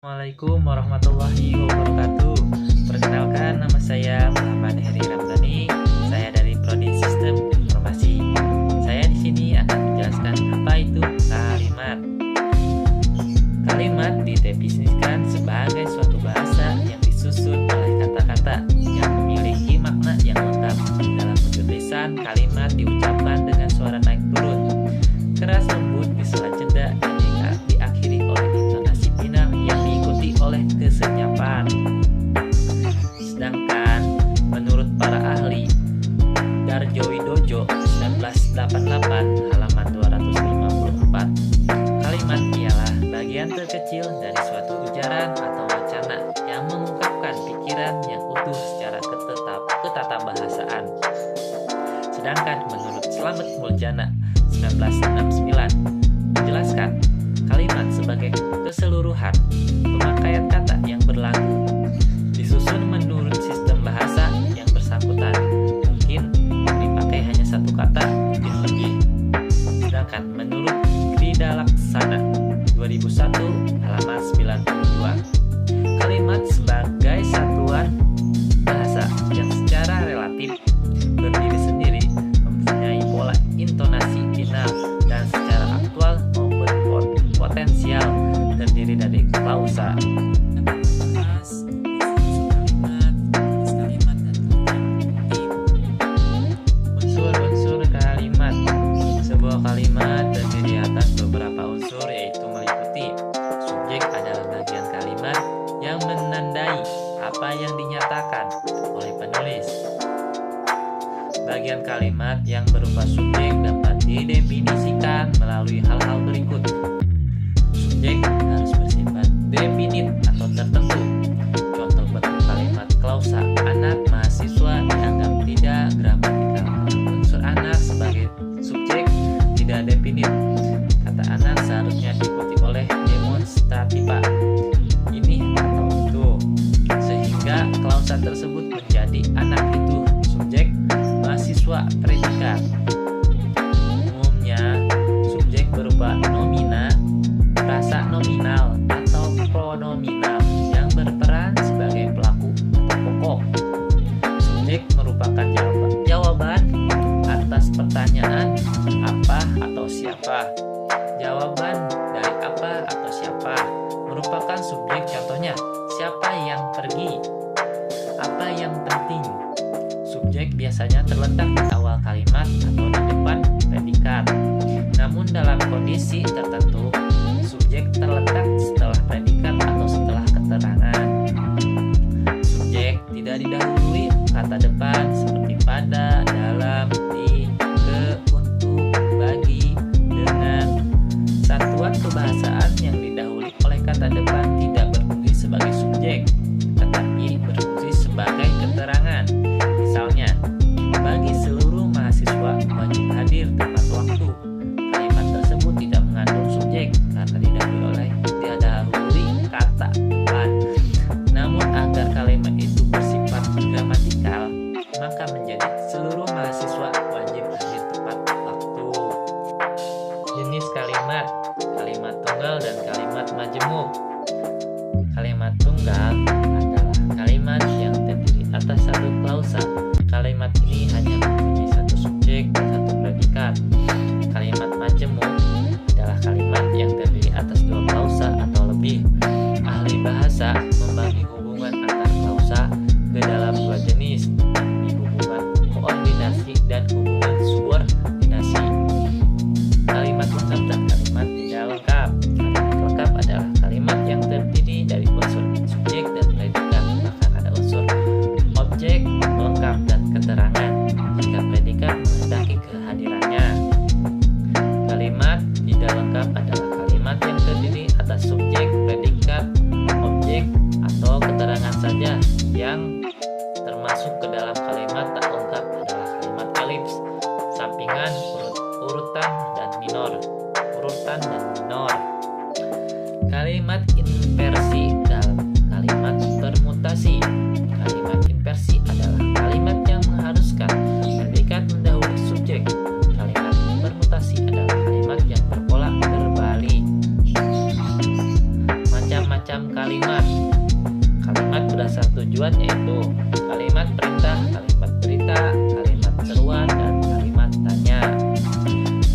Assalamualaikum warahmatullahi wabarakatuh. Perkenalkan, nama saya Muhammad Heri Ramdhani. Saya dari Prodi Sistem Informasi. Saya di sini akan menjelaskan apa itu kalimat. Kalimat didefinisikan sebagai suatu bahasa yang disusun oleh kata-kata yang memiliki makna yang lengkap. Dalam bentuk lisan, kalimat diucapkan dengan suara naik turun, keras lembut di sela jeda, dan diakhiri oleh intonasi final yang diikuti oleh kesenyapan. Sedangkan menurut para ahli, Darjo Widojo 1988 halaman 254, kalimat ialah bagian terkecil dari suatu ujaran atau wacana yang mengungkapkan pikiran yang utuh secara ketatabahasaan. Sedangkan menurut Slamet Muljana 1969 menjelaskan kalimat sebagai keseluruhan pemakaian kata yang berlaku, disusun menurut sistem bahasa yang bersangkutan, mungkin dipakai hanya satu kata, mungkin lebih. Sedangkan menurut Krida Laksana 2001 halaman 92, kalimat sebagai satuan bahasa yang secara relatif berdiri sendiri, mempunyai pola intonasi final, dan secara aktual maupun potensial terdiri dari klausa. Unsur-unsur kalimat. Sebuah kalimat terdiri atas beberapa unsur, yaitu meliputi subjek adalah bagian kalimat yang menandai apa yang dinyatakan oleh penulis. Bagian kalimat yang berupa subjek dapat didefinisikan melalui hal-hal berikut. Subjek harus bersifat definit atau tertentu. Contoh bentuk kalimat klausa, anak mahasiswa dianggap tidak gramatikal. Unsur anak sebagai subjek tidak definit. Kata anak seharusnya diikuti oleh demonstrativa, ini atau itu, sehingga klausa tersebut menjadi anak itu subjek, mahasiswa predikat. Umumnya subjek berupa nomina, frasa nominal, atau pronominal yang berperan sebagai pelaku atau pokok. Subjek merupakan jawaban atas pertanyaan apa atau siapa. Jawaban dari apa atau siapa merupakan subjek. Contohnya, siapa yang pergi, apa yang penting. Subjek biasanya terletak di awal kalimat atau di depan predikat. Namun dalam kondisi tertentu, subjek terletak setelah predikat atau setelah keterangan. Subjek tidak didahului kata depan seperti pada, dalam, di, ke, untuk, bagi, dengan. Satuan kebahasaan yang didahului oleh kata depan tidak berfungsi sebagai subjek, tetapi berfungsi sebagai keterangan. Misalnya, bagi seluruh mahasiswa wajib hadir tepat waktu. Kalimat tersebut tidak mengandung subjek karena didahului kata depan. Namun agar kalimat itu bersifat gramatikal, maka menjadi seluruh mahasiswa wajib hadir tepat waktu. Jenis kalimat: kalimat tunggal dan kalimat majemuk. Kalimat tunggal adalah kalimat yang terdiri atas satu klausa. Kalimat ini hanya mempunyai satu subjek dan satu predikat. Kalimat majemuk adalah kalimat yang terdiri atas dua klausa atau lebih. Ahli bahasa membagi hubungan antar klausa ke dalam dua jenis, yakni hubungan koordinasi dan hubungan subordinasi. Kalimat lengkap dan kalimat tidak lengkap. Kalimat lengkap adalah kalimat yang terdiri dari unsur subjek dan predikat, bahkan ada unsur objek lengkap dan keterangan jika predikat menghendaki kehadirannya. Kalimat tidak lengkap adalah kalimat yang terdiri atas subjek, predikat, objek, atau keterangan saja. Yang termasuk ke dalam kalimat tak lengkap adalah kalimat elips, sampingan, urutan dan minor. Kalimat inversi dan kalimat permutasi. Kalimat inversi adalah kalimat yang mengharuskan predikat mendahului subjek. Kalimat permutasi adalah kalimat yang berpola berbalik. Macam-macam kalimat. Kalimat berdasar tujuan yaitu kalimat perintah, kalimat berita, kalimat seruan, dan kalimat tanya.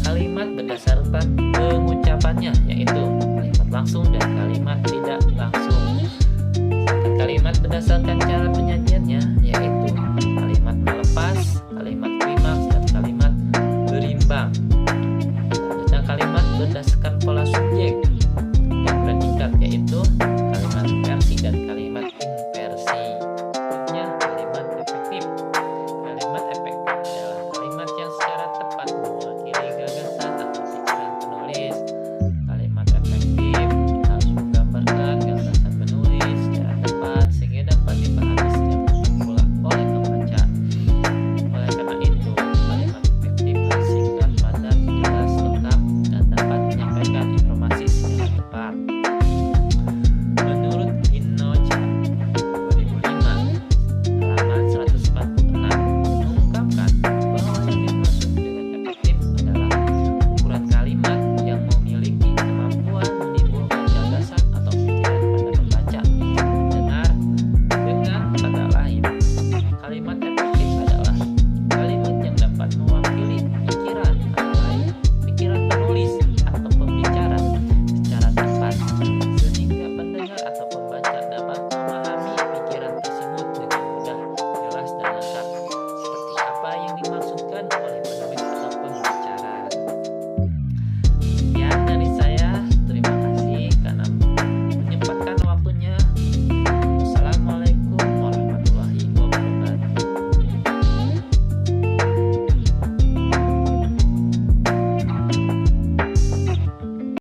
Kalimat berdasarkan pengucapannya yaitu kalimat langsung dan kalimat tidak langsung. Kalimat berdasarkan cara penyajian